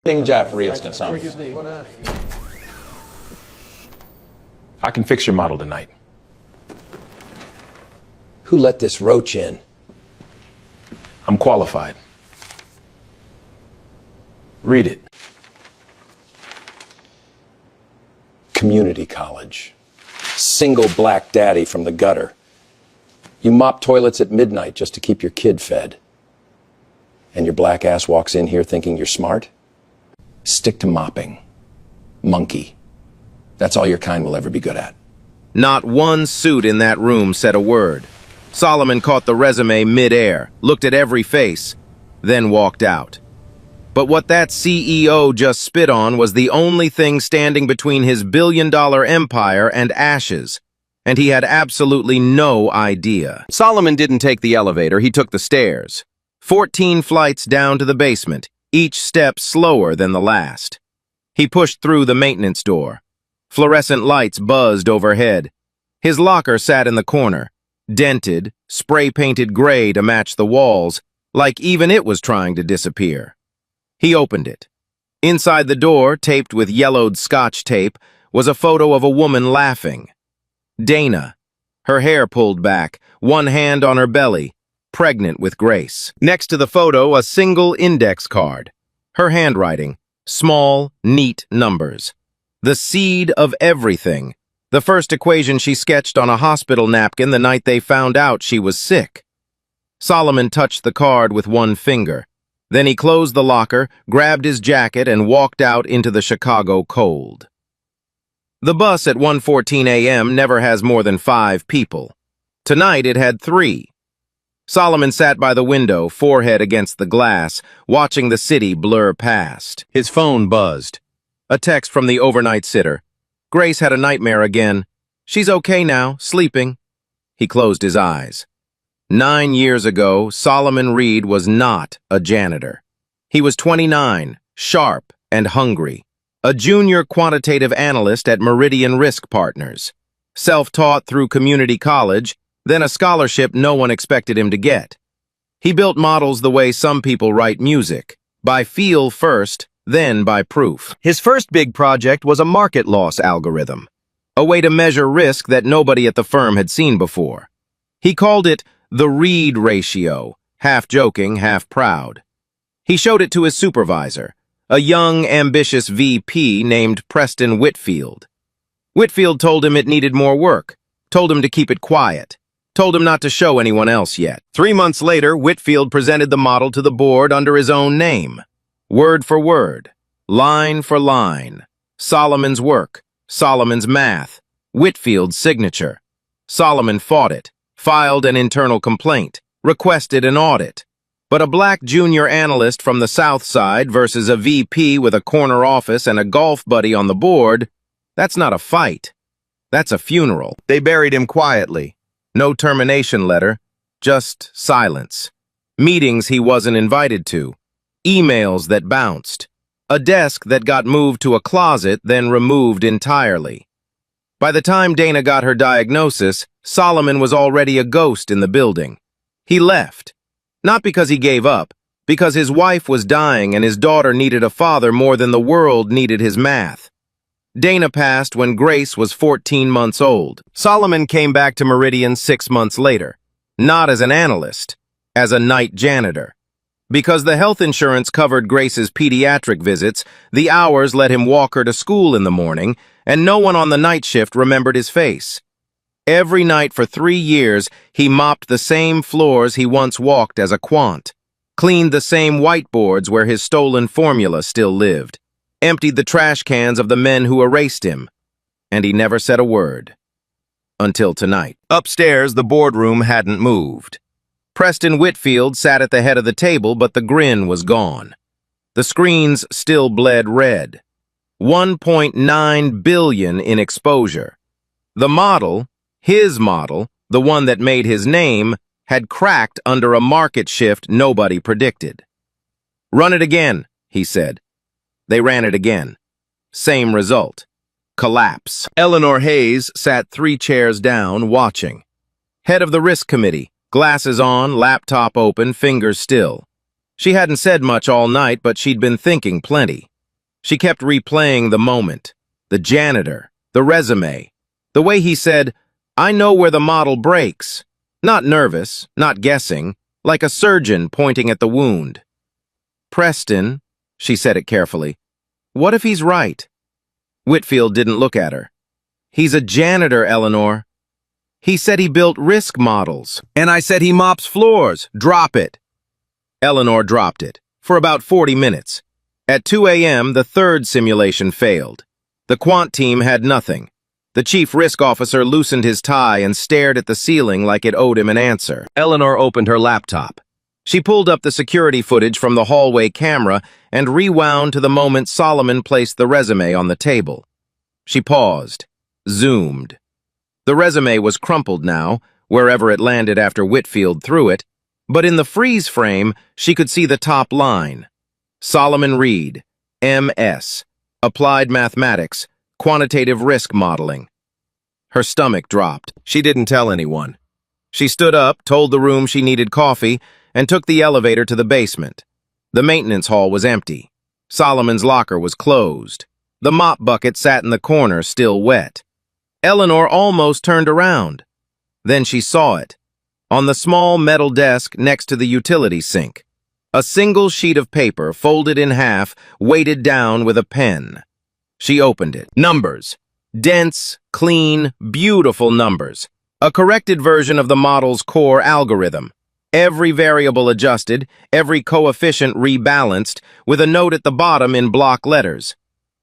thing جعفرية some. I can fix your model tonight. Who let this roach in? I'm qualified. Read it. Community college. Single black daddy from the gutter. You mop toilets at midnight just to keep your kid fed. And your black ass walks in here thinking you're smart? Stick to mopping. Monkey. That's all your kind will ever be good at. Not one suit in that room said a word. Solomon caught the resume mid-air, looked at every face, then walked out. But what that CEO just spit on was the only thing standing between his billion-dollar empire and ashes, and he had absolutely no idea. Solomon didn't take the elevator, he took the stairs. 14 flights down to the basement, each step slower than the last. He pushed through the maintenance door. Fluorescent lights buzzed overhead. His locker sat in the corner, dented, spray-painted gray to match the walls, like even it was trying to disappear. He opened it. Inside the door, taped with yellowed Scotch tape, was a photo of a woman laughing. Dana, her hair pulled back, one hand on her belly, pregnant with Grace. Next to the photo, a single index card. Her handwriting, small, neat numbers. The seed of everything. The first equation she sketched on a hospital napkin the night they found out she was sick. Solomon touched the card with one finger. Then he closed the locker, grabbed his jacket, and walked out into the Chicago cold. The bus at 1:14 a.m. never has more than 5 people. Tonight it had 3. Solomon sat by the window, forehead against the glass, watching the city blur past. His phone buzzed. A text from the overnight sitter. Grace had a nightmare again. She's okay now, sleeping. He closed his eyes. 9 years ago, Solomon Reed was not a janitor. He was 29, sharp and hungry. A junior quantitative analyst at Meridian Risk Partners. Self-taught through community college, then a scholarship no one expected him to get. He built models the way some people write music, by feel first, then by proof. His first big project was a market loss algorithm, a way to measure risk that nobody at the firm had seen before. He called it the Reed ratio, half joking, half proud. He showed it to his supervisor, a young, ambitious VP named Preston Whitfield. Whitfield told him it needed more work, told him to keep it quiet, told him not to show anyone else yet. 3 months later, Whitfield presented the model to the board under his own name. Word for word, line for line. Solomon's work, Solomon's math, Whitfield's signature. Solomon fought it, filed an internal complaint, requested an audit. But a black junior analyst from the South Side versus a VP with a corner office and a golf buddy on the board, that's not a fight. That's a funeral. They buried him quietly. No termination letter, just silence. Meetings he wasn't invited to. Emails that bounced. A desk that got moved to a closet, then removed entirely. By the time Dana got her diagnosis, Solomon was already a ghost in the building. He left. Not because he gave up, because his wife was dying and his daughter needed a father more than the world needed his math. Dana passed when Grace was 14 months old. Solomon came back to Meridian 6 months later, not as an analyst, as a night janitor. Because the health insurance covered Grace's pediatric visits, the hours let him walk her to school in the morning, and no one on the night shift remembered his face. Every night for 3 years, he mopped the same floors he once walked as a quant, cleaned the same whiteboards where his stolen formula still lived, emptied the trash cans of the men who erased him, and he never said a word. Until tonight. Upstairs, the boardroom hadn't moved. Preston Whitfield sat at the head of the table, but the grin was gone. The screens still bled red. 1.9 billion in exposure. The model, his model, the one that made his name, had cracked under a market shift nobody predicted. "Run it again," he said. They ran it again. Same result. Collapse. Eleanor Hayes sat 3 chairs down, watching. Head of the risk committee, glasses on, laptop open, fingers still. She hadn't said much all night, but she'd been thinking plenty. She kept replaying the moment, the janitor, the resume, the way he said, "I know where the model breaks." Not nervous, not guessing, like a surgeon pointing at the wound. "Preston," she said it carefully, "what if he's right?" Whitfield didn't look at her. "He's a janitor, Eleanor. He said he built risk models. And I said he mops floors. Drop it." Eleanor dropped it, for about 40 minutes. At 2 a.m., the third simulation failed. The quant team had nothing. The chief risk officer loosened his tie and stared at the ceiling like it owed him an answer. Eleanor opened her laptop. She pulled up the security footage from the hallway camera and rewound to the moment Solomon placed the resume on the table. She paused, zoomed. The resume was crumpled now, wherever it landed after Whitfield threw it, but in the freeze frame, she could see the top line. Solomon Reed, M.S., Applied Mathematics, Quantitative Risk Modeling. Her stomach dropped. She didn't tell anyone. She stood up, told the room she needed coffee, and took the elevator to the basement. The maintenance hall was empty. Solomon's locker was closed. The mop bucket sat in the corner, still wet. Eleanor almost turned around. Then she saw it. On the small metal desk next to the utility sink. A single sheet of paper, folded in half, weighted down with a pen. She opened it. Numbers. Dense, clean, beautiful numbers. A corrected version of the model's core algorithm. Every variable adjusted, every coefficient rebalanced, with a note at the bottom in block letters.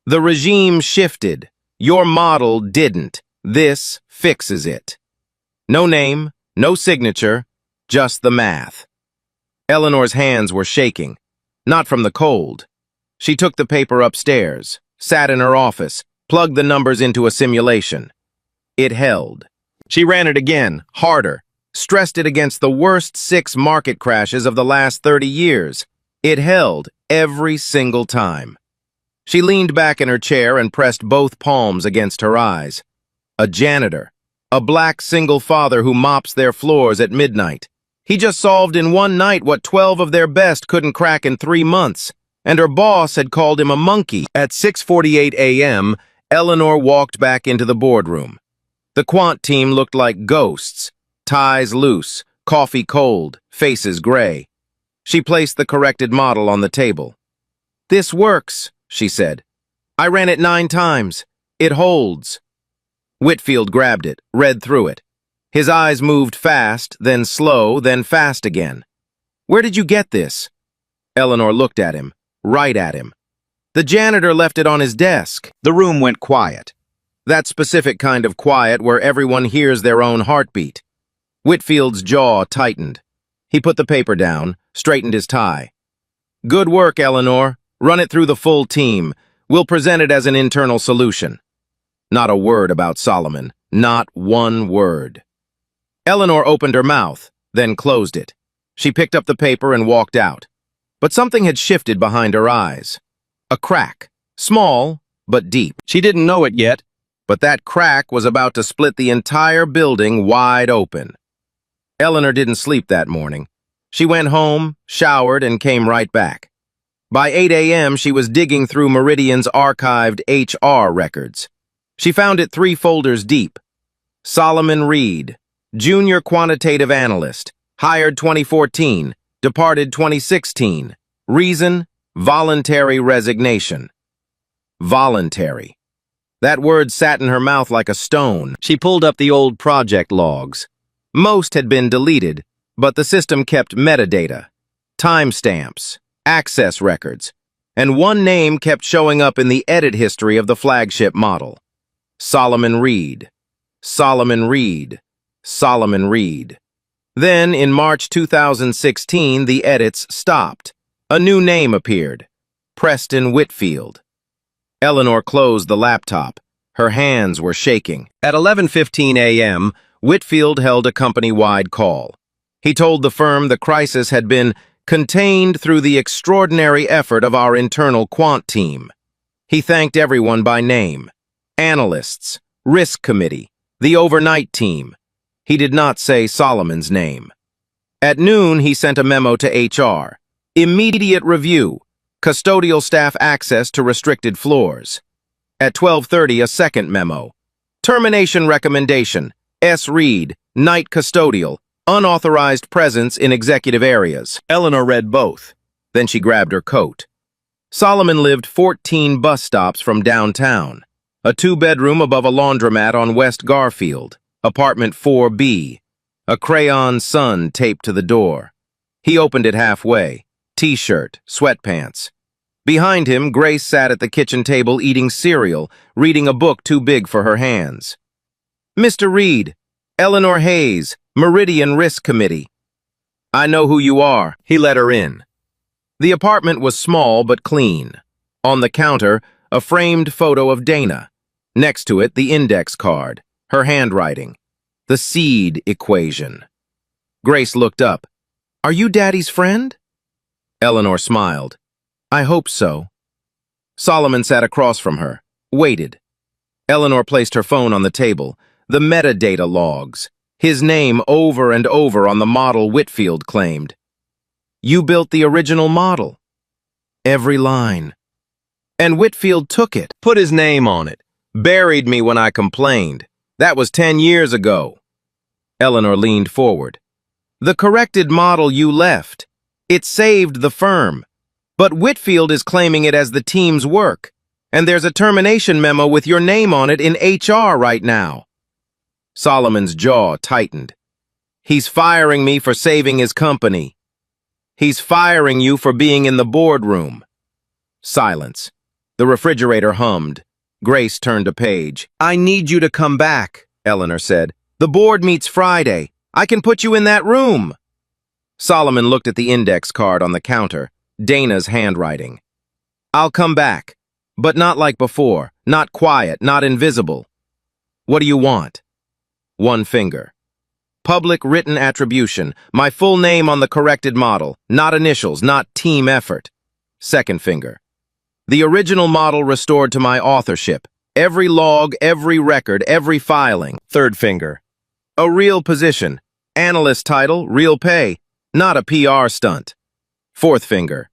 The regime shifted. Your model didn't. This fixes it. No name, no signature, just the math. Eleanor's hands were shaking, not from the cold. She took the paper upstairs, sat in her office, plugged the numbers into a simulation. It held. She ran it again, harder, stressed it against the worst 6 market crashes of the last 30 years. It held every single time. She leaned back in her chair and pressed both palms against her eyes. A janitor, a black single father who mops their floors at midnight. He just solved in one night what 12 of their best couldn't crack in 3 months, and her boss had called him a monkey. At 6:48 a.m., Eleanor walked back into the boardroom. The quant team looked like ghosts, ties loose, coffee cold, faces gray. She placed the corrected model on the table. "This works," she said. "I ran it 9 times. It holds." Whitfield grabbed it, read through it. His eyes moved fast, then slow, then fast again. "Where did you get this?" Eleanor looked at him, right at him. "The janitor left it on his desk." The room went quiet. That specific kind of quiet where everyone hears their own heartbeat. Whitfield's jaw tightened. He put the paper down, straightened his tie. "Good work, Eleanor. Run it through the full team. We'll present it as an internal solution." Not a word about Solomon. Not one word. Eleanor opened her mouth, then closed it. She picked up the paper and walked out. But something had shifted behind her eyes. A crack. Small, but deep. She didn't know it yet, but that crack was about to split the entire building wide open. Eleanor didn't sleep that morning. She went home, showered, and came right back. By 8 a.m., she was digging through Meridian's archived HR records. She found it 3 folders deep. Solomon Reed, Junior Quantitative Analyst, hired 2014, departed 2016. Reason, voluntary resignation. Voluntary. That word sat in her mouth like a stone. She pulled up the old project logs. Most had been deleted, but the system kept metadata, timestamps, access records, and one name kept showing up in the edit history of the flagship model. Solomon Reed. Solomon Reed. Solomon Reed. Then, in March 2016, the edits stopped. A new name appeared. Preston Whitfield. Eleanor closed the laptop. Her hands were shaking. At 11:15 a.m., Whitfield held a company-wide call. He told the firm the crisis had been contained through the extraordinary effort of our internal quant team. He thanked everyone by name. Analysts, risk committee, the overnight team. He did not say Solomon's name. At noon, he sent a memo to HR. Immediate review. Custodial staff access to restricted floors. At 12:30, a second memo. Termination recommendation. S. Reed, night custodial. Unauthorized presence in executive areas. Eleanor read both. Then she grabbed her coat. Solomon lived 14 bus stops from downtown. A 2-bedroom above a laundromat on West Garfield. Apartment 4B. A crayon sun taped to the door. He opened it halfway. T-shirt, sweatpants. Behind him, Grace sat at the kitchen table eating cereal, reading a book too big for her hands. Mr. Reed, Eleanor Hayes, Meridian Risk Committee. I know who you are. He let her in. The apartment was small but clean. On the counter, a framed photo of Dana. Next to it, the index card, her handwriting. The seed equation. Grace looked up. Are you Daddy's friend? Eleanor smiled. I hope so. Solomon sat across from her, waited. Eleanor placed her phone on the table. The metadata logs. His name over and over on the model Whitfield claimed. You built the original model. Every line. And Whitfield took it, put his name on it, buried me when I complained. That was 10 years ago. Eleanor leaned forward. The corrected model you left. It saved the firm. But Whitfield is claiming it as the team's work. And there's a termination memo with your name on it in HR right now. Solomon's jaw tightened. He's firing me for saving his company. He's firing you for being in the boardroom. Silence. The refrigerator hummed. Grace turned a page. I need you to come back, Eleanor said. The board meets Friday. I can put you in that room. Solomon looked at the index card on the counter, Dana's handwriting. I'll come back, but not like before, not quiet, not invisible. What do you want? One finger. Public written attribution, my full name on the corrected model, not initials, not team effort. Second finger. The original model restored to my authorship. Every log, every record, every filing. Third finger. A real position. Analyst title, real pay. Not a PR stunt. Fourth finger.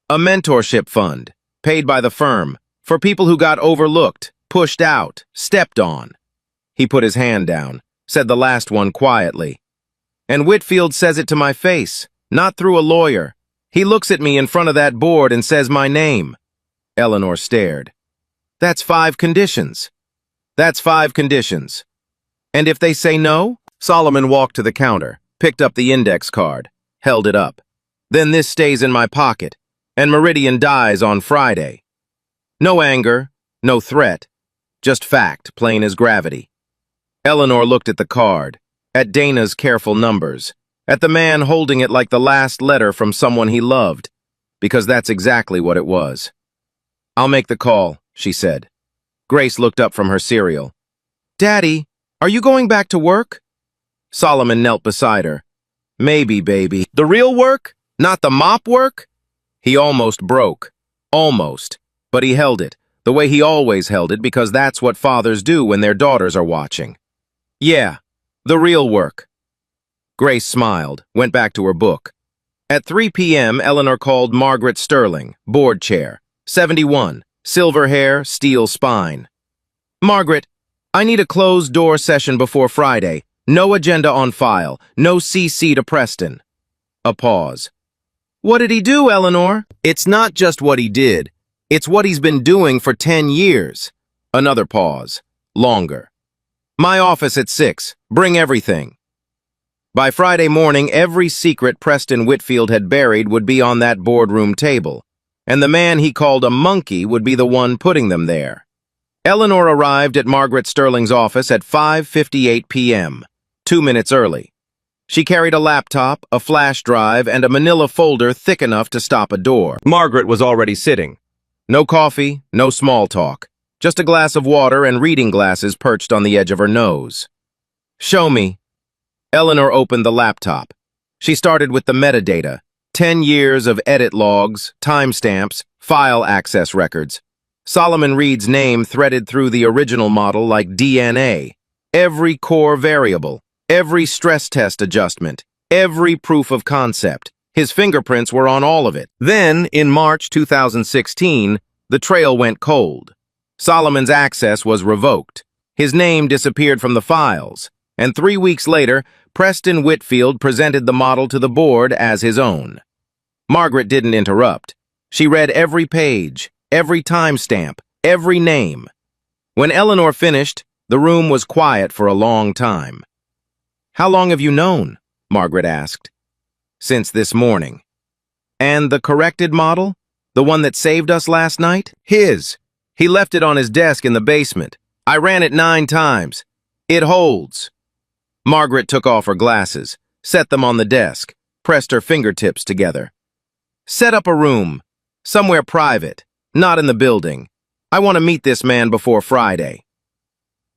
A mentorship fund. Paid by the firm. For people who got overlooked, pushed out, stepped on. He put his hand down. Said the last one quietly. And Whitfield says it to my face, not through a lawyer. He looks at me in front of that board and says my name. Eleanor stared. That's 5 conditions. That's 5 conditions. And if they say no? Solomon walked to the counter, picked up the index card, held it up. Then this stays in my pocket, and Meridian dies on Friday. No anger, no threat, just fact, plain as gravity. Eleanor looked at the card, at Dana's careful numbers, at the man holding it like the last letter from someone he loved, because that's exactly what it was. I'll make the call, she said. Grace looked up from her cereal. Daddy, are you going back to work? Solomon knelt beside her. Maybe, baby. The real work? Not the mop work? He almost broke. Almost. But he held it, the way he always held it, because that's what fathers do when their daughters are watching. Yeah, the real work. Grace smiled, went back to her book. At 3 p.m., Eleanor called Margaret Sterling, board chair, 71, silver hair, steel spine. Margaret, I need a closed-door session before Friday. No agenda on file. No CC to Preston. A pause. What did he do, Eleanor? It's not just what he did. It's what he's been doing for 10 years. Another pause. Longer. My office at 6. Bring everything. By Friday morning, every secret Preston Whitfield had buried would be on that boardroom table, and the man he called a monkey would be the one putting them there. Eleanor arrived at Margaret Sterling's office at 5:58 p.m., 2 minutes early. She carried a laptop, a flash drive, and a manila folder thick enough to stop a door. Margaret was already sitting. No coffee, no small talk. Just a glass of water and reading glasses perched on the edge of her nose. Show me. Eleanor opened the laptop. She started with the metadata, 10 years of edit logs, timestamps, file access records. Solomon Reed's name threaded through the original model like DNA. Every core variable, every stress test adjustment, every proof of concept, His fingerprints were on all of it. Then, in March 2016, the trail went cold. Solomon's access was revoked. His name disappeared from the files, and 3 weeks later, Preston Whitfield presented the model to the board as his own. Margaret didn't interrupt. She read every page, every timestamp, every name. When Eleanor finished, the room was quiet for a long time. "How long have you known?" Margaret asked. "Since this morning." "And the corrected model? The one that saved us last night?" "His. He left it on his desk in the basement. I ran it 9 times. It holds." Margaret took off her glasses, set them on the desk, pressed her fingertips together. "Set up a room. Somewhere private. Not in the building. I want to meet this man before Friday."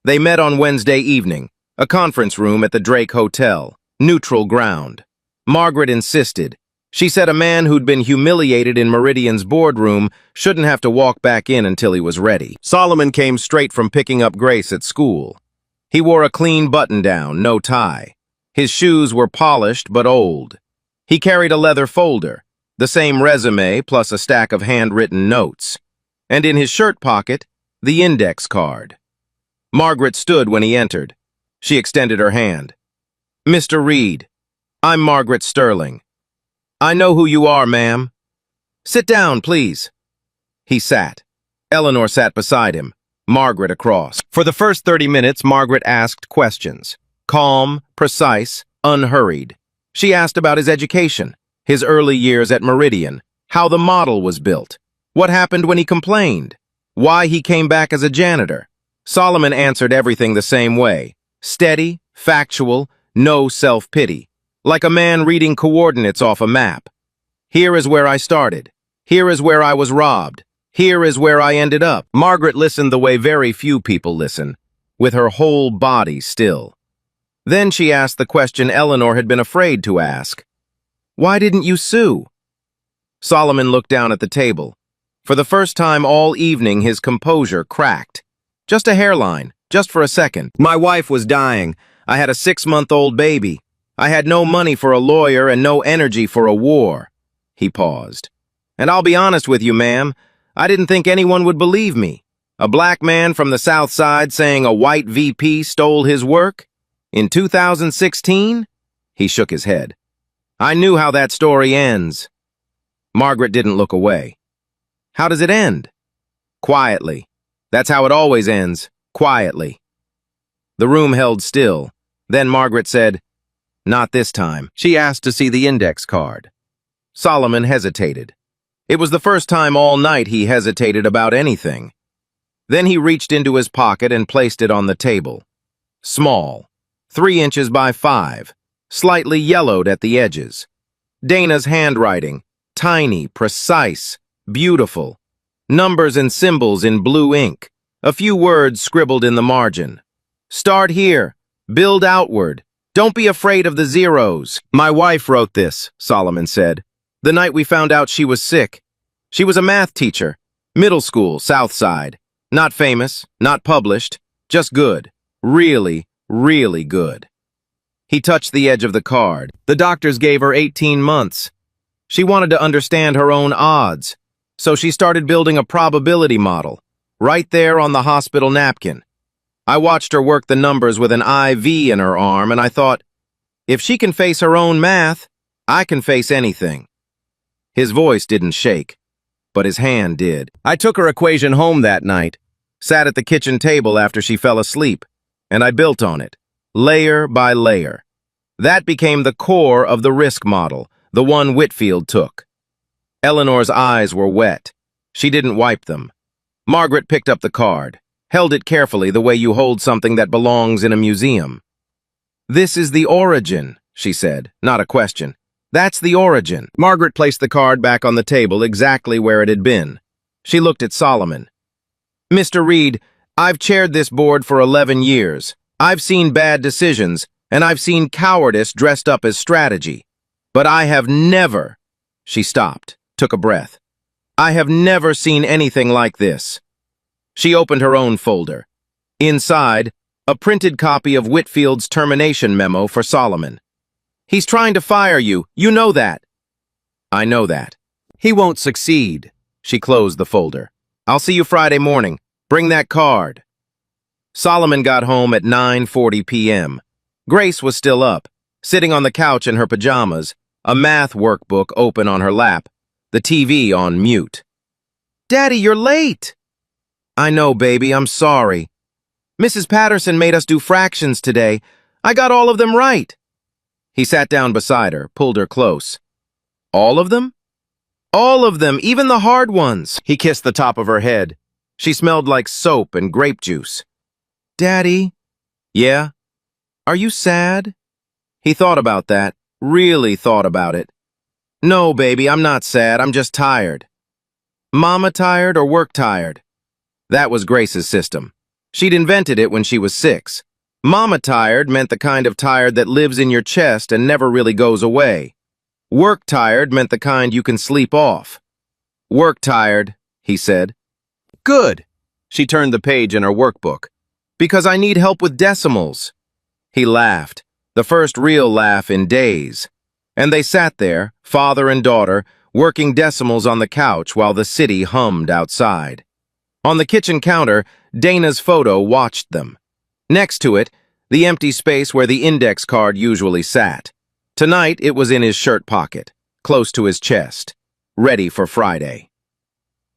They met on Wednesday evening, a conference room at the Drake Hotel, neutral ground. Margaret insisted. She said a man who'd been humiliated in Meridian's boardroom shouldn't have to walk back in until he was ready. Solomon came straight from picking up Grace at school. He wore a clean button-down, no tie. His shoes were polished but old. He carried a leather folder, the same resume plus a stack of handwritten notes. And in his shirt pocket, the index card. Margaret stood when he entered. She extended her hand. "Mr. Reed, I'm Margaret Sterling. I know who you are, ma'am. Sit down, please." He sat. Eleanor sat beside him, Margaret across. For the first 30 minutes, Margaret asked questions. Calm, precise, unhurried. She asked about his education, his early years at Meridian, how the model was built, what happened when he complained, why he came back as a janitor. Solomon answered everything the same way. Steady, factual, no self-pity. Like a man reading coordinates off a map. "Here is where I started. Here is where I was robbed. Here is where I ended up." Margaret listened the way very few people listen, with her whole body still. Then she asked the question Eleanor had been afraid to ask. "Why didn't you sue?" Solomon looked down at the table. For the first time all evening, his composure cracked. Just a hairline, just for a second. "My wife was dying. I had a 6-month-old baby. I had no money for a lawyer and no energy for a war." He paused. "And I'll be honest with you, ma'am, I didn't think anyone would believe me. A black man from the South Side saying a white VP stole his work? In 2016? He shook his head. "I knew how that story ends." Margaret didn't look away. "How does it end?" "Quietly. That's how it always ends, quietly." The room held still. Then Margaret said, "Not this time." She asked to see the index card. Solomon hesitated. It was the first time all night he hesitated about anything. Then he reached into his pocket and placed it on the table. Small, 3 inches by 5, slightly yellowed at the edges. Dana's handwriting, tiny, precise, beautiful. Numbers and symbols in blue ink. A few words scribbled in the margin. "Start here. Build outward. Don't be afraid of the zeros." "My wife wrote this," Solomon said, "the night we found out she was sick. She was a math teacher. Middle school, South Side. Not famous, not published, just good. Really, really good." He touched the edge of the card. The doctors gave her 18 months. She wanted to understand her own odds, so she started building a probability model, right there on the hospital napkin. I watched her work the numbers with an IV in her arm, and I thought, if she can face her own math, I can face anything. His voice didn't shake, but his hand did. I took her equation home that night, sat at the kitchen table after she fell asleep, and I built on it, layer by layer. That became the core of the risk model, the one Whitfield took. Eleanor's eyes were wet. She didn't wipe them. Margaret picked up the card, held it carefully the way you hold something that belongs in a museum. "This is the origin," she said, not a question. "That's the origin." Margaret placed the card back on the table exactly where it had been. She looked at Solomon. "Mr. Reed, I've chaired this board for 11 years. I've seen bad decisions, and I've seen cowardice dressed up as strategy. But I have never—" She stopped, took a breath. "I have never seen anything like this." She opened her own folder. Inside, a printed copy of Whitfield's termination memo for Solomon. "He's trying to fire you. You know that." I know that. He won't succeed. She closed the folder. I'll see you Friday morning. Bring that card. Solomon got home at 9:40 p.m. Grace was still up, sitting on the couch in her pajamas, a math workbook open on her lap, the TV on mute. Daddy, you're late! I know, baby, I'm sorry. Mrs. Patterson made us do fractions today. I got all of them right. He sat down beside her, pulled her close. All of them? All of them, even the hard ones. He kissed the top of her head. She smelled like soap and grape juice. Daddy? Yeah? Are you sad? He thought about that, really thought about it. No, baby, I'm not sad, I'm just tired. Mama tired or work tired? That was Grace's system. She'd invented it when she was 6. Mama tired meant the kind of tired that lives in your chest and never really goes away. Work tired meant the kind you can sleep off. Work tired, he said. Good. She turned the page in her workbook. Because I need help with decimals. He laughed, the first real laugh in days. And they sat there, father and daughter, working decimals on the couch while the city hummed outside. On the kitchen counter, Dana's photo watched them. Next to it, the empty space where the index card usually sat. Tonight, it was in his shirt pocket, close to his chest, ready for Friday.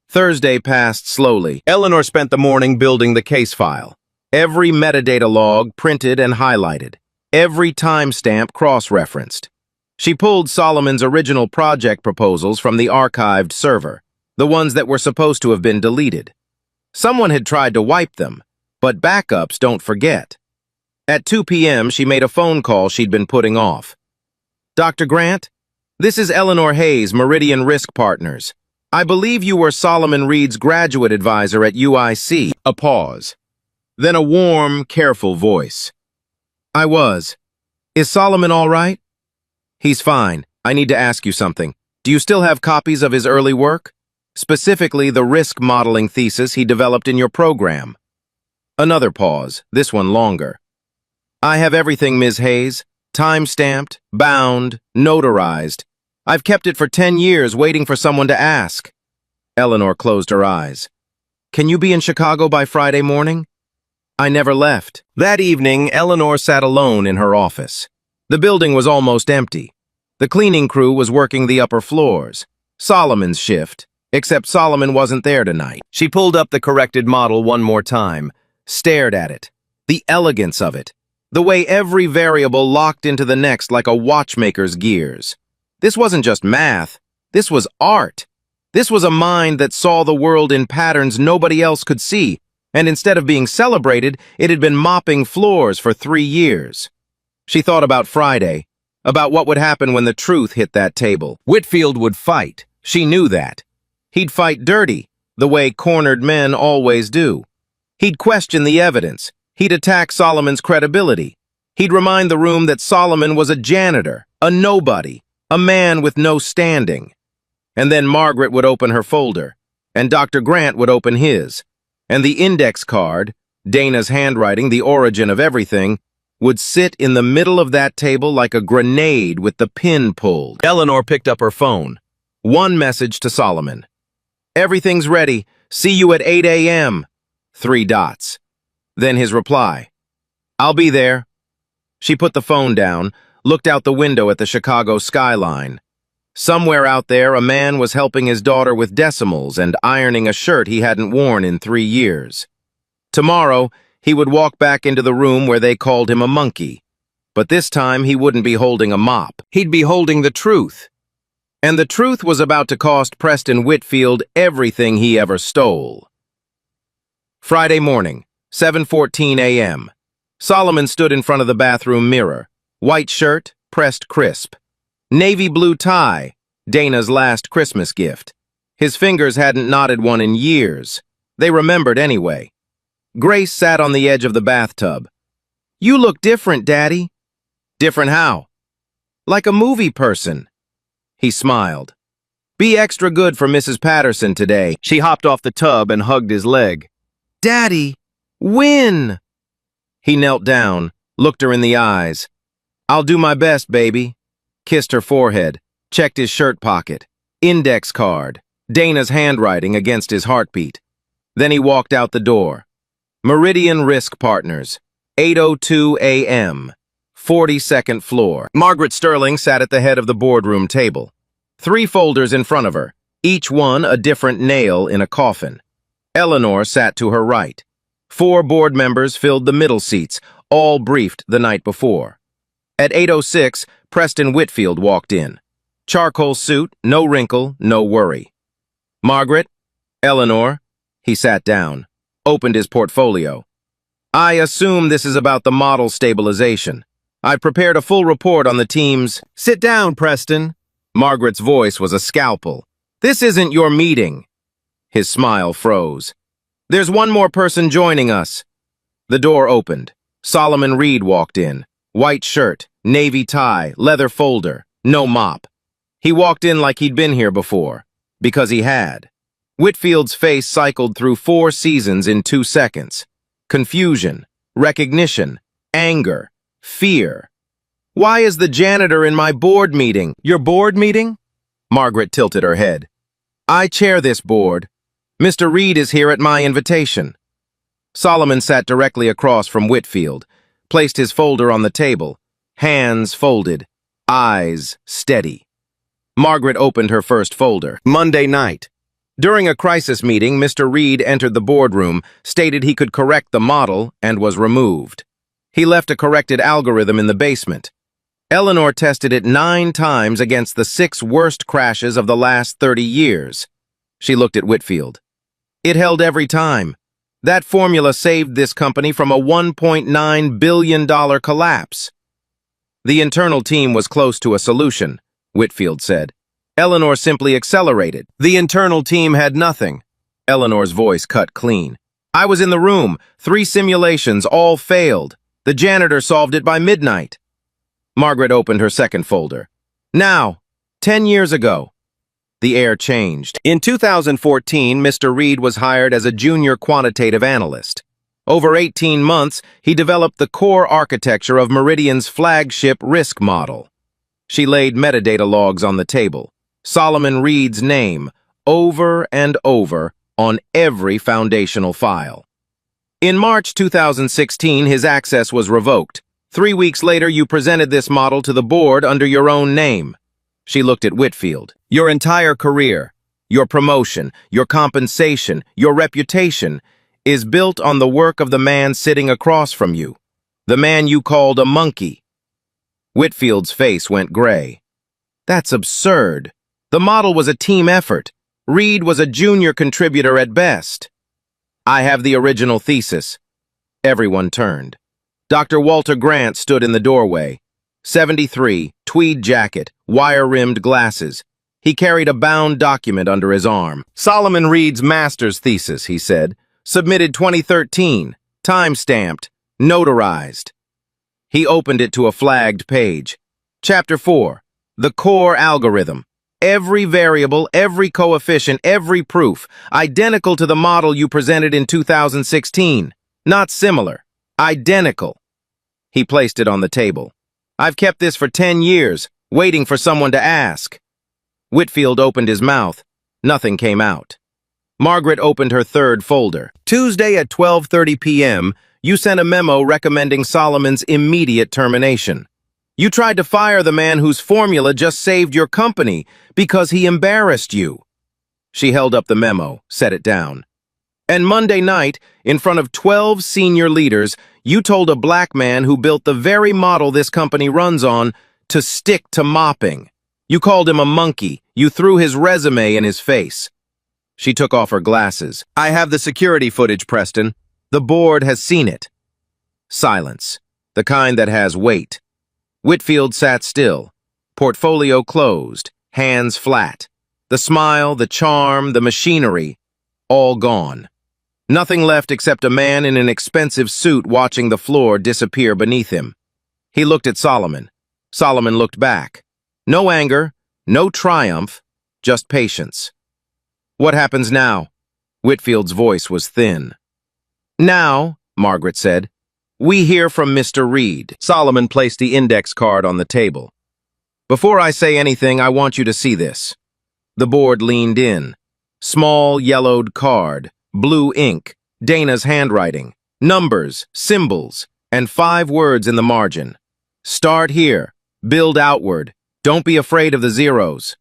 Thursday passed slowly. Eleanor spent the morning building the case file. Every metadata log printed and highlighted. Every timestamp cross-referenced. She pulled Solomon's original project proposals from the archived server, the ones that were supposed to have been deleted. Someone had tried to wipe them, but backups don't forget. At 2 p.m., she made a phone call she'd been putting off. Dr. Grant, this is Eleanor Hayes, Meridian Risk Partners. I believe you were Solomon Reed's graduate advisor at UIC. A pause. Then a warm, careful voice. I was. Is Solomon all right? He's fine. I need to ask you something. Do you still have copies of his early work? Specifically, the risk modeling thesis he developed in your program. Another pause, this one longer. I have everything, Ms. Hayes. Time-stamped, bound, notarized. I've kept it for 10 years waiting for someone to ask. Eleanor closed her eyes. Can you be in Chicago by Friday morning? I never left. That evening, Eleanor sat alone in her office. The building was almost empty. The cleaning crew was working the upper floors. Solomon's shift, except Solomon wasn't there tonight. She pulled up the corrected model one more time, stared at it. The elegance of it. The way every variable locked into the next like a watchmaker's gears. This wasn't just math. This was art. This was a mind that saw the world in patterns nobody else could see. And instead of being celebrated, it had been mopping floors for 3 years. She thought about Friday, about what would happen when the truth hit that table. Whitfield would fight. She knew that. He'd fight dirty, the way cornered men always do. He'd question the evidence. He'd attack Solomon's credibility. He'd remind the room that Solomon was a janitor, a nobody, a man with no standing. And then Margaret would open her folder, and Dr. Grant would open his. And the index card, Dana's handwriting, the origin of everything, would sit in the middle of that table like a grenade with the pin pulled. Eleanor picked up her phone. One message to Solomon. Everything's ready. See you at 8 a.m. 3 dots. Then his reply. I'll be there. She put the phone down, looked out the window at the Chicago skyline. Somewhere out there, a man was helping his daughter with decimals and ironing a shirt he hadn't worn in 3 years. Tomorrow, he would walk back into the room where they called him a monkey. But this time, he wouldn't be holding a mop. He'd be holding the truth. And the truth was about to cost Preston Whitfield everything he ever stole. Friday morning, 7:14 a.m. Solomon stood in front of the bathroom mirror. White shirt, pressed crisp. Navy blue tie, Dana's last Christmas gift. His fingers hadn't knotted one in years. They remembered anyway. Grace sat on the edge of the bathtub. You look different, Daddy. Different how? Like a movie person. He smiled. Be extra good for Mrs. Patterson today. She hopped off the tub and hugged his leg. Daddy, win! He knelt down, looked her in the eyes. I'll do my best, baby. Kissed her forehead. checked his shirt pocket. Index card. Dana's handwriting against his heartbeat. Then he walked out the door. Meridian Risk Partners, 8:02 a.m., 42nd floor. Margaret Sterling sat at the head of the boardroom table. 3 folders in front of her, each one a different nail in a coffin. Eleanor sat to her right. 4 board members filled the middle seats, all briefed the night before. At 8:06, Preston Whitfield walked in. Charcoal suit, no wrinkle, no worry. Margaret, Eleanor, he sat down, opened his portfolio. I assume this is about the model stabilization. I've prepared a full report on the team's— Sit down, Preston. Margaret's voice was a scalpel. This isn't your meeting. His smile froze. There's one more person joining us. The door opened. Solomon Reed walked in. White shirt, navy tie, leather folder, no mop. He walked in like he'd been here before, because he had. Whitfield's face cycled through 4 seasons in 2 seconds. Confusion, recognition, anger, fear. Why is the janitor in my board meeting? Your board meeting? Margaret tilted her head. I chair this board. Mr. Reed is here at my invitation. Solomon sat directly across from Whitfield, placed his folder on the table, hands folded, eyes steady. Margaret opened her first folder. Monday night. During a crisis meeting, Mr. Reed entered the boardroom, stated he could correct the model, and was removed. He left a corrected algorithm in the basement. Eleanor tested it 9 times against the 6 worst crashes of the last 30 years. She looked at Whitfield. It held every time. That formula saved this company from a $1.9 billion collapse. The internal team was close to a solution, Whitfield said. Eleanor simply accelerated. The internal team had nothing. Eleanor's voice cut clean. I was in the room. 3 simulations, all failed. The janitor solved it by midnight. Margaret opened her second folder. Now, 10 years ago. The air changed. In 2014, Mr. Reed was hired as a junior quantitative analyst. Over 18 months, he developed the core architecture of Meridian's flagship risk model. She laid metadata logs on the table. Solomon Reed's name, over and over, on every foundational file. In March 2016, his access was revoked. 3 weeks later, you presented this model to the board under your own name. She looked at Whitfield. Your entire career, your promotion, your compensation, your reputation is built on the work of the man sitting across from you, the man you called a monkey. Whitfield's face went gray. That's absurd. The model was a team effort. Reed was a junior contributor at best. I have the original thesis. Everyone turned. Dr. Walter Grant stood in the doorway. 73, tweed jacket, wire-rimmed glasses. He carried a bound document under his arm. Solomon Reed's master's thesis, he said. Submitted 2013. Time-stamped. Notarized. He opened it to a flagged page. Chapter 4. The core algorithm. Every variable, every coefficient, every proof, identical to the model you presented in 2016. Not similar. Identical. He placed it on the table. I've kept this for 10 years, waiting for someone to ask. Whitfield opened his mouth. Nothing came out. Margaret opened her third folder. Tuesday at 12:30 p.m., you sent a memo recommending Solomon's immediate termination. You tried to fire the man whose formula just saved your company because he embarrassed you. She held up the memo, set it down. And Monday night, in front of 12 senior leaders, you told a black man who built the very model this company runs on to stick to mopping. You called him a monkey. You threw his resume in his face. She took off her glasses. I have the security footage, Preston. The board has seen it. Silence. The kind that has weight. Whitfield sat still. Portfolio closed. Hands flat. The smile, the charm, the machinery, all gone. Nothing left except a man in an expensive suit watching the floor disappear beneath him. He looked at Solomon. Solomon looked back. No anger, no triumph, just patience. What happens now? Whitfield's voice was thin. Now, Margaret said, we hear from Mr. Reed. Solomon placed the index card on the table. Before I say anything, I want you to see this. The board leaned in. Small yellowed card, blue ink, Dana's handwriting, numbers, symbols, and 5 words in the margin. Start here. Build outward. Don't be afraid of the zeros.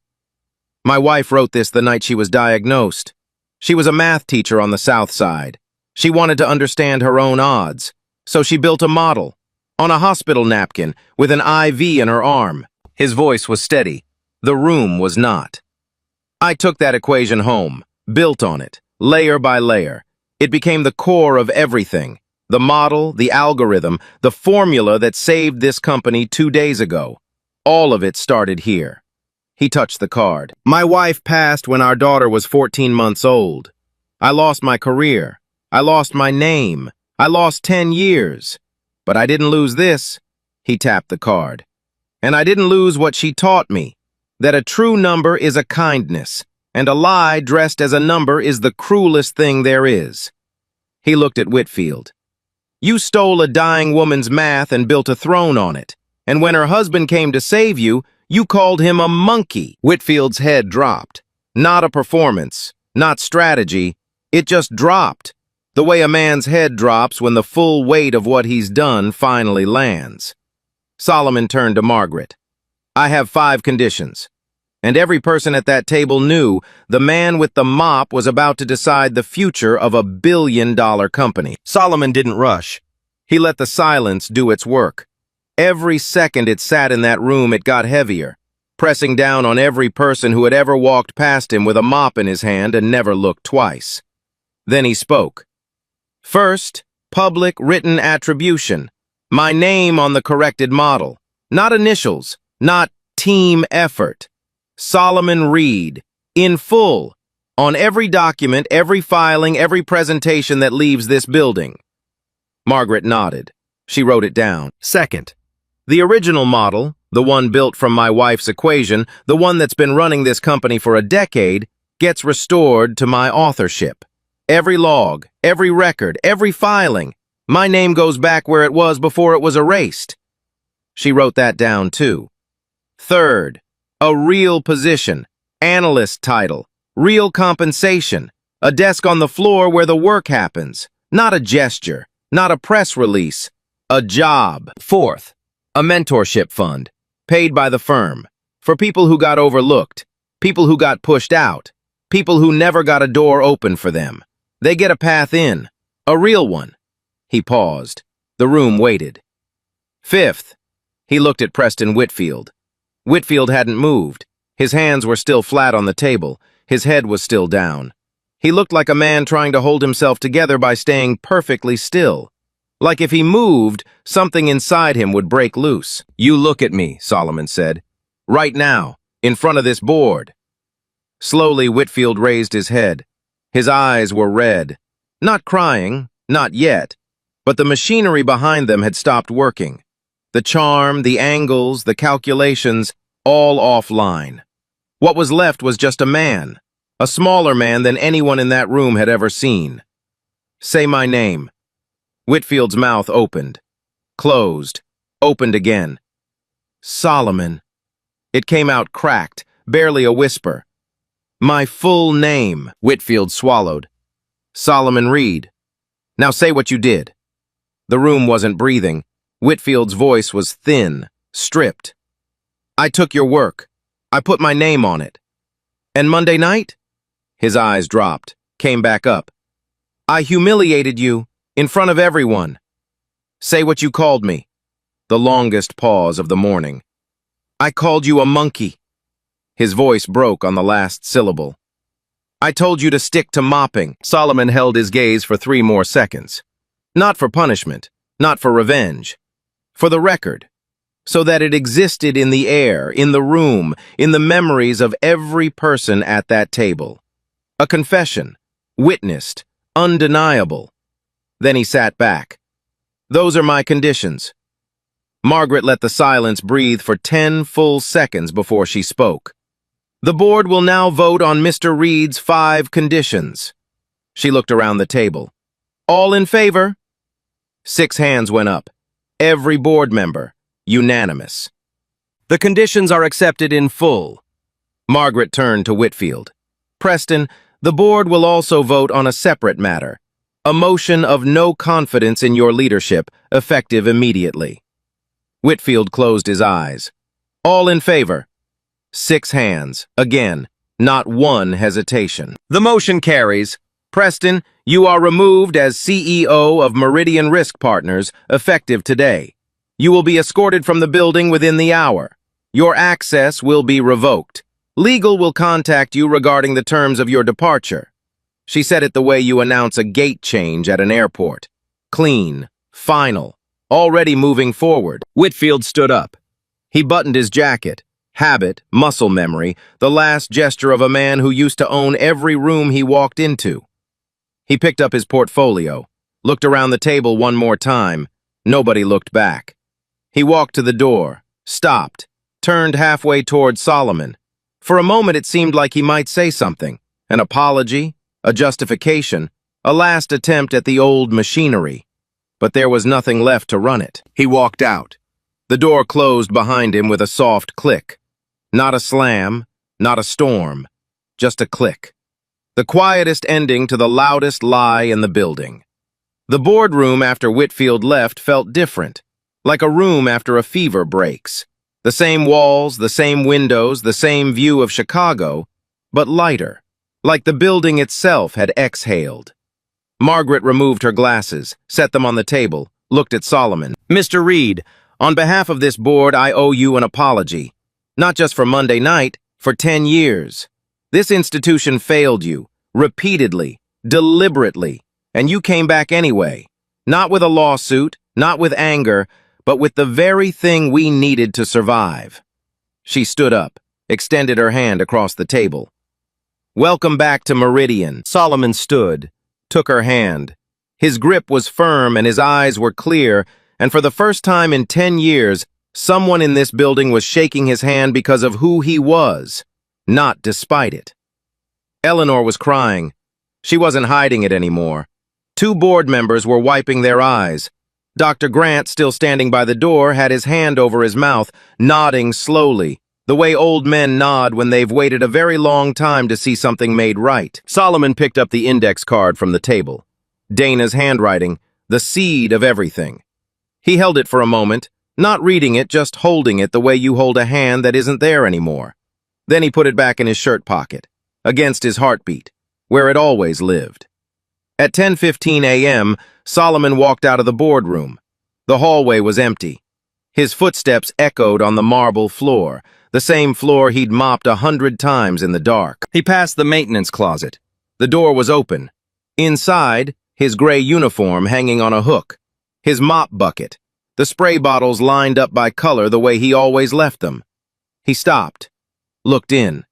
My wife wrote this the night she was diagnosed. She was a math teacher on the South Side. She wanted to understand her own odds, so she built a model on a hospital napkin with an IV in her arm. His voice was steady. The room was not. I took that equation home, built on it, layer by layer. It became the core of everything. The model, the algorithm, the formula that saved this company 2 days ago. All of it started here. He touched the card. My wife passed when our daughter was 14 months old. I lost my career. I lost my name. I lost 10 years. But I didn't lose this. He tapped the card. And I didn't lose what she taught me, that a true number is a kindness, and a lie dressed as a number is the cruelest thing there is. He looked at Whitfield. You stole a dying woman's math and built a throne on it, and when her husband came to save you, you called him a monkey. Whitfield's head dropped. Not a performance, not strategy, it just dropped, the way a man's head drops when the full weight of what he's done finally lands. Solomon turned to Margaret. I have 5 conditions. And every person at that table knew the man with the mop was about to decide the future of a billion-dollar company. Solomon didn't rush. He let the silence do its work. Every second it sat in that room, it got heavier, pressing down on every person who had ever walked past him with a mop in his hand and never looked twice. Then he spoke. First, public written attribution. My name on the corrected model. Not initials, not team effort. Solomon Reed, in full, on every document, every filing, every presentation that leaves this building. Margaret nodded. She wrote it down. Second, the original model, the one built from my wife's equation, the one that's been running this company for a decade, gets restored to my authorship. Every log, every record, every filing. My name goes back where it was before it was erased. She wrote that down too. Third, a real position, analyst title, real compensation, a desk on the floor where the work happens, not a gesture, not a press release, a job. Fourth, a mentorship fund, paid by the firm, for people who got overlooked, people who got pushed out, people who never got a door open for them. They get a path in, a real one. He paused. The room waited. Fifth, he looked at Preston Whitfield. Whitfield hadn't moved. His hands were still flat on the table. His head was still down. He looked like a man trying to hold himself together by staying perfectly still. Like if he moved, something inside him would break loose. You look at me, Solomon said. Right now, in front of this board. Slowly, Whitfield raised his head. His eyes were red. Not crying, not yet. But the machinery behind them had stopped working. The charm, the angles, the calculations, all offline. What was left was just a man, a smaller man than anyone in that room had ever seen. Say my name. Whitfield's mouth opened, closed, opened again. Solomon. It came out cracked, barely a whisper. My full name, Whitfield swallowed. Solomon Reed. Now say what you did. The room wasn't breathing. Whitfield's voice was thin, stripped. I took your work. I put my name on it. And Monday night? His eyes dropped, came back up. I humiliated you, in front of everyone. Say what you called me. The longest pause of the morning. I called you a monkey. His voice broke on the last syllable. I told you to stick to mopping. Solomon held his gaze for 3 more seconds. Not for punishment, not for revenge. For the record. So that it existed in the air, in the room, in the memories of every person at that table. A confession, witnessed, undeniable. Then he sat back. Those are my conditions. Margaret let the silence breathe for 10 full seconds before she spoke. The board will now vote on Mr. Reed's 5 conditions. She looked around the table. All in favor? 6 hands went up. Every board member, unanimous. The conditions are accepted in full. Margaret turned to Whitfield. Preston, the board will also vote on a separate matter. A motion of no confidence in your leadership, effective immediately. Whitfield closed his eyes. All in favor? 6 hands. Again, not one hesitation. The motion carries. Preston, you are removed as CEO of Meridian Risk Partners, effective today. You will be escorted from the building within the hour. Your access will be revoked. Legal will contact you regarding the terms of your departure. She said it the way you announce a gate change at an airport. Clean, final, already moving forward. Whitfield stood up. He buttoned his jacket. Habit, muscle memory, the last gesture of a man who used to own every room he walked into. He picked up his portfolio, looked around the table one more time. Nobody looked back. He walked to the door, stopped, turned halfway toward Solomon. For a moment it seemed like he might say something, an apology, a justification, a last attempt at the old machinery. But there was nothing left to run it. He walked out. The door closed behind him with a soft click. Not a slam, not a storm, just a click. The quietest ending to the loudest lie in the building. The boardroom after Whitfield left felt different, like a room after a fever breaks. The same walls, the same windows, the same view of Chicago, but lighter, like the building itself had exhaled. Margaret removed her glasses, set them on the table, looked at Solomon. Mr. Reed, on behalf of this board, I owe you an apology. Not just for Monday night, for 10 years. This institution failed you, repeatedly, deliberately, and you came back anyway. Not with a lawsuit, not with anger, but with the very thing we needed to survive. She stood up, extended her hand across the table. Welcome back to Meridian. Solomon stood, took her hand. His grip was firm and his eyes were clear, and for the first time in 10 years, someone in this building was shaking his hand because of who he was, not despite it. Eleanor was crying. She wasn't hiding it anymore. 2 board members were wiping their eyes. Dr. Grant, still standing by the door, had his hand over his mouth, nodding slowly, the way old men nod when they've waited a very long time to see something made right. Solomon picked up the index card from the table. Dana's handwriting, the seed of everything. He held it for a moment, not reading it, just holding it the way you hold a hand that isn't there anymore. Then he put it back in his shirt pocket, against his heartbeat, where it always lived. At 10:15 a.m., Solomon walked out of the boardroom. The hallway was empty. His footsteps echoed on the marble floor, the same floor he'd mopped 100 times in the dark. He passed the maintenance closet. The door was open. Inside, his gray uniform hanging on a hook, his mop bucket, the spray bottles lined up by color the way he always left them. He stopped, looked in.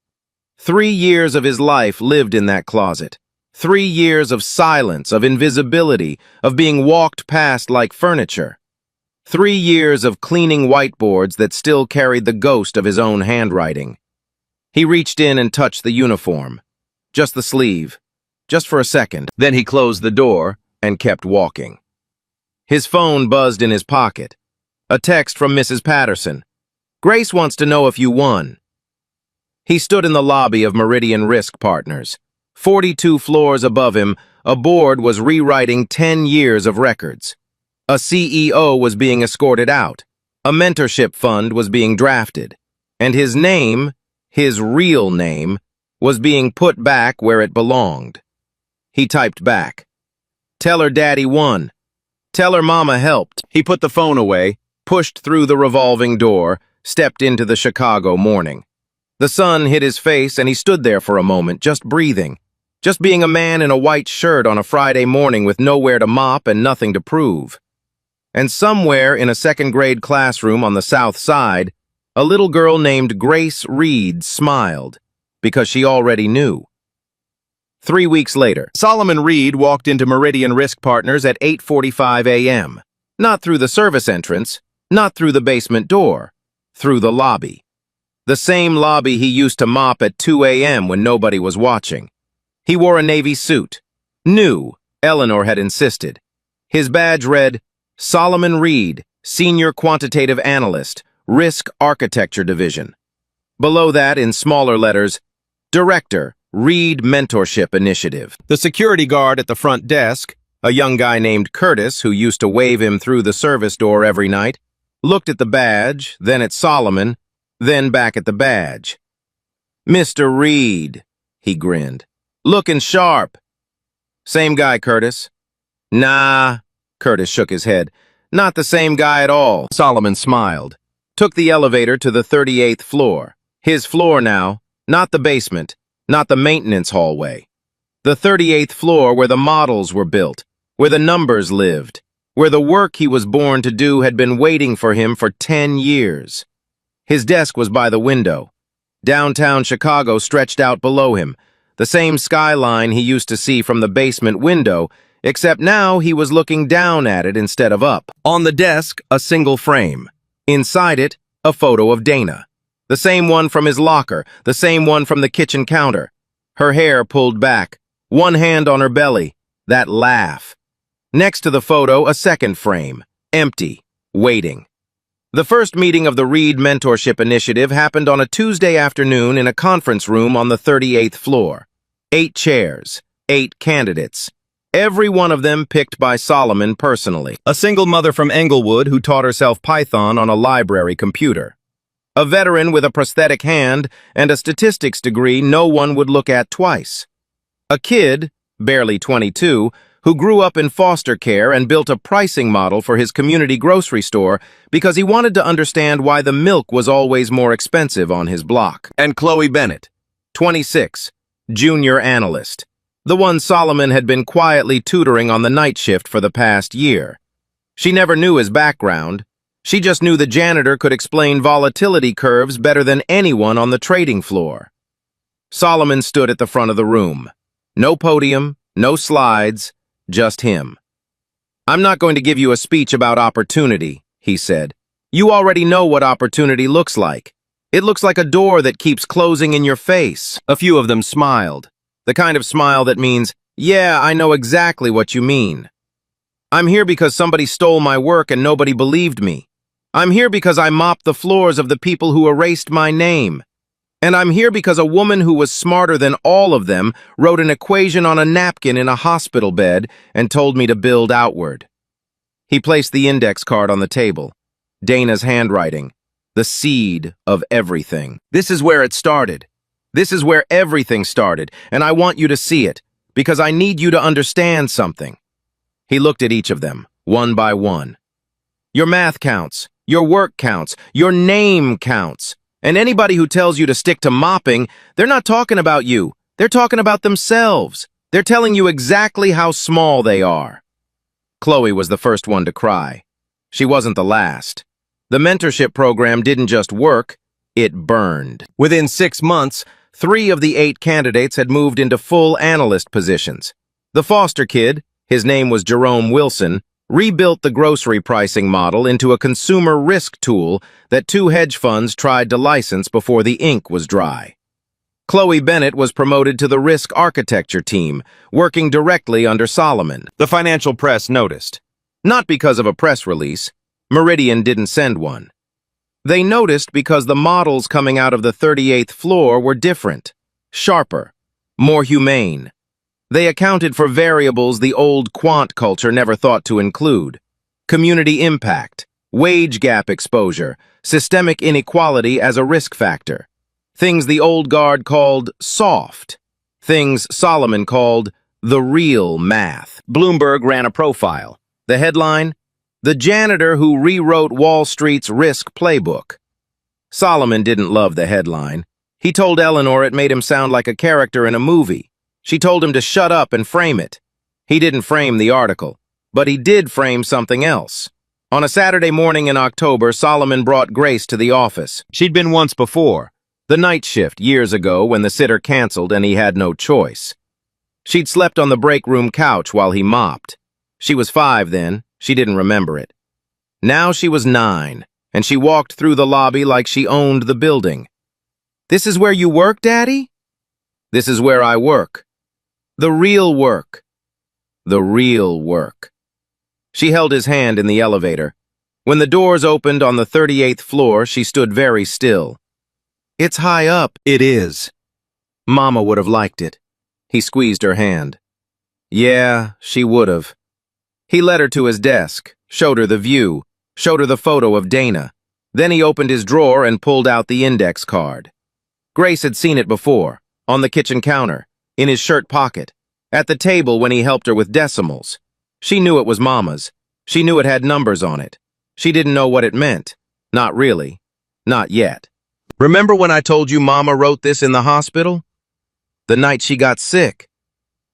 3 years of his life lived in that closet. 3 years of silence, of invisibility, of being walked past like furniture. 3 years of cleaning whiteboards that still carried the ghost of his own handwriting. He reached in and touched the uniform. Just the sleeve. Just for a second. Then he closed the door and kept walking. His phone buzzed in his pocket. A text from Mrs. Patterson. Grace wants to know if you won. He stood in the lobby of Meridian Risk Partners. 42 floors above him, a board was rewriting 10 years of records. A CEO was being escorted out. A mentorship fund was being drafted. And his name, his real name, was being put back where it belonged. He typed back. Tell her Daddy won. Tell her Mama helped. He put the phone away, pushed through the revolving door, stepped into the Chicago morning. The sun hit his face and he stood there for a moment, just breathing. Just being a man in a white shirt on a Friday morning with nowhere to mop and nothing to prove. And somewhere in a second-grade classroom on the South Side, a little girl named Grace Reed smiled, because she already knew. 3 weeks later, Solomon Reed walked into Meridian Risk Partners at 8:45 a.m. Not through the service entrance, not through the basement door, through the lobby. The same lobby he used to mop at 2 a.m. when nobody was watching. He wore a navy suit. New, Eleanor had insisted. His badge read, Solomon Reed, Senior Quantitative Analyst, Risk Architecture Division. Below that, in smaller letters, Director, Reed Mentorship Initiative. The security guard at the front desk, a young guy named Curtis who used to wave him through the service door every night, looked at the badge, then at Solomon, then back at the badge. "Mr. Reed," he grinned. "Looking sharp." "Same guy, Curtis." "Nah," Curtis shook his head. "Not the same guy at all." Solomon smiled, took the elevator to the 38th floor. His floor now, not the basement, not the maintenance hallway. The 38th floor where the models were built, where the numbers lived, where the work he was born to do had been waiting for him for 10 years. His desk was by the window. Downtown Chicago stretched out below him, the same skyline he used to see from the basement window, except now he was looking down at it instead of up. On the desk, a single frame. Inside it, a photo of Dana. The same one from his locker, the same one from the kitchen counter. Her hair pulled back, one hand on her belly, that laugh. Next to the photo, a second frame, empty, waiting. The first meeting of the Reed Mentorship Initiative happened on a Tuesday afternoon in a conference room on the 38th floor. 8 chairs, 8 candidates. Every one of them picked by Solomon personally. A single mother from Englewood who taught herself Python on a library computer. A veteran with a prosthetic hand and a statistics degree no one would look at twice. A kid, barely 22, who grew up in foster care and built a pricing model for his community grocery store because he wanted to understand why the milk was always more expensive on his block. And Chloe Bennett, 26, junior analyst, the one Solomon had been quietly tutoring on the night shift for the past year. She never knew his background. She just knew the janitor could explain volatility curves better than anyone on the trading floor. Solomon stood at the front of the room. No podium, no slides, just him. "I'm not going to give you a speech about opportunity," he said. "You already know what opportunity looks like. It looks like a door that keeps closing in your face." A few of them smiled, the kind of smile that means, "Yeah, I know exactly what you mean. I'm here because somebody stole my work and nobody believed me. I'm here because I mopped the floors of the people who erased my name. And I'm here because a woman who was smarter than all of them wrote an equation on a napkin in a hospital bed and told me to build outward." He placed the index card on the table. Dana's handwriting. The seed of everything. "This is where it started. This is where everything started, and I want you to see it, because I need you to understand something." He looked at each of them, one by one. "Your math counts. Your work counts. Your name counts. And anybody who tells you to stick to mopping, they're not talking about you. They're talking about themselves. They're telling you exactly how small they are." Chloe was the first one to cry. She wasn't the last. The mentorship program didn't just work, it burned. Within 6 months, 3 of the 8 candidates had moved into full analyst positions. The foster kid, his name was Jerome Wilson, rebuilt the grocery pricing model into a consumer risk tool that 2 hedge funds tried to license before the ink was dry. Chloe Bennett was promoted to the risk architecture team, working directly under Solomon. The financial press noticed. Not because of a press release. Meridian didn't send one. They noticed because the models coming out of the 38th floor were different, sharper, more humane. They accounted for variables the old quant culture never thought to include. Community impact, wage gap exposure, systemic inequality as a risk factor. Things the old guard called soft. Things Solomon called the real math. Bloomberg ran a profile. The headline, "The Janitor Who Rewrote Wall Street's Risk Playbook." Solomon didn't love the headline. He told Eleanor it made him sound like a character in a movie. She told him to shut up and frame it. He didn't frame the article, but he did frame something else. On a Saturday morning in October, Solomon brought Grace to the office. She'd been once before, the night shift years ago when the sitter canceled and he had no choice. She'd slept on the break room couch while he mopped. She was 5 then, she didn't remember it. Now she was 9, and she walked through the lobby like she owned the building. "This is where you work, Daddy?" "This is where I work. The real work. The real work." She held his hand in the elevator. When the doors opened on the 38th floor, she stood very still. "It's high up." "It is." Mama would have liked it. He squeezed her hand. Yeah, she would have. He led her to his desk, showed her the view, showed her the photo of Dana. Then he opened his drawer and pulled out the index card. Grace had seen it before, on the kitchen counter, in his shirt pocket, at the table when he helped her with decimals. She knew it was Mama's. She knew it had numbers on it. She didn't know what it meant. Not really. Not yet. "Remember when I told you Mama wrote this in the hospital? The night she got sick."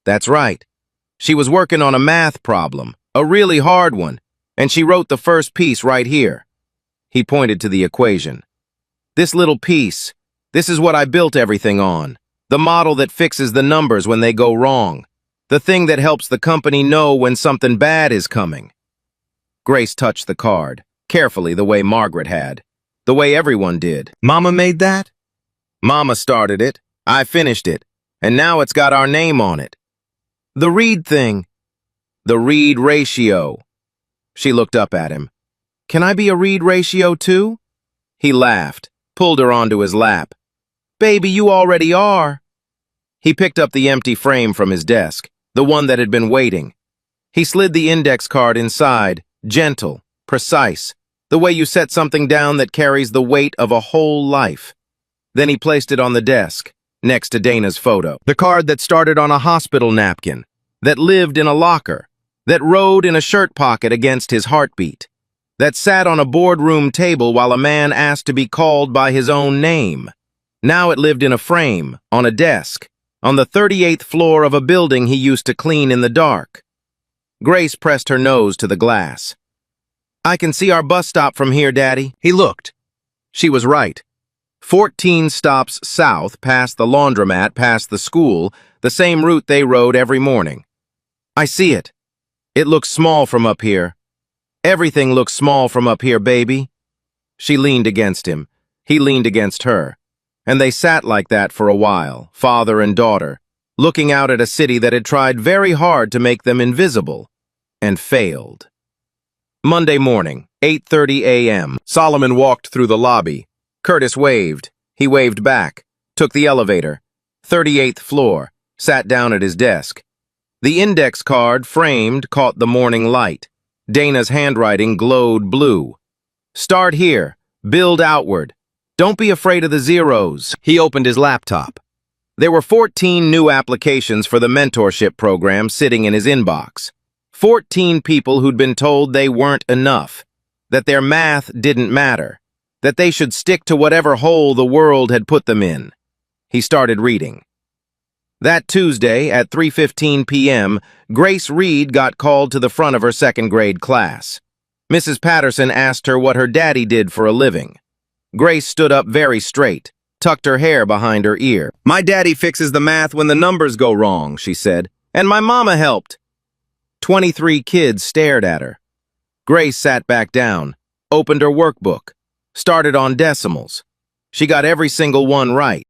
That's right. She was working on a math problem, a really hard one, and she wrote the first piece right here. He pointed to the equation. "This little piece, this is what I built everything on. The model that fixes the numbers when they go wrong. The thing that helps the company know when something bad is coming." Grace touched the card, carefully the way Margaret had, the way everyone did. "Mama made that?" "Mama started it. I finished it. And now it's got our name on it. The Reed thing. The Reed ratio." She looked up at him. "Can I be a Reed ratio too?" He laughed, pulled her onto his lap. "Baby, you already are." He picked up the empty frame from his desk, the one that had been waiting. He slid the index card inside, gentle, precise, the way you set something down that carries the weight of a whole life. Then he placed it on the desk, next to Dana's photo. The card that started on a hospital napkin, that lived in a locker, that rode in a shirt pocket against his heartbeat, that sat on a boardroom table while a man asked to be called by his own name. Now it lived in a frame, on a desk, on the 38th floor of a building he used to clean in the dark. Grace pressed her nose to the glass. "I can see our bus stop from here, Daddy." He looked. She was right. 14 stops south, past the laundromat, past the school, the same route they rode every morning. "I see it. It looks small from up here. Everything looks small from up here, baby." She leaned against him. He leaned against her. And they sat like that for a while, father and daughter, looking out at a city that had tried very hard to make them invisible, and failed. Monday morning, 8:30 a.m. Solomon walked through the lobby. Curtis waved. He waved back, took the elevator, 38th floor, sat down at his desk. The index card, framed, caught the morning light. Dana's handwriting glowed blue. "Start here. Build outward. Don't be afraid of the zeros." He opened his laptop. There were 14 new applications for the mentorship program sitting in his inbox. 14 people who'd been told they weren't enough, that their math didn't matter, that they should stick to whatever hole the world had put them in. He started reading. That Tuesday at 3:15 p.m., Grace Reed got called to the front of her second-grade class. Mrs. Patterson asked her what her daddy did for a living. Grace stood up very straight, tucked her hair behind her ear. "My daddy fixes the math when the numbers go wrong," she said, "and my mama helped." 23 kids stared at her. Grace sat back down, opened her workbook, started on decimals. She got every single one right.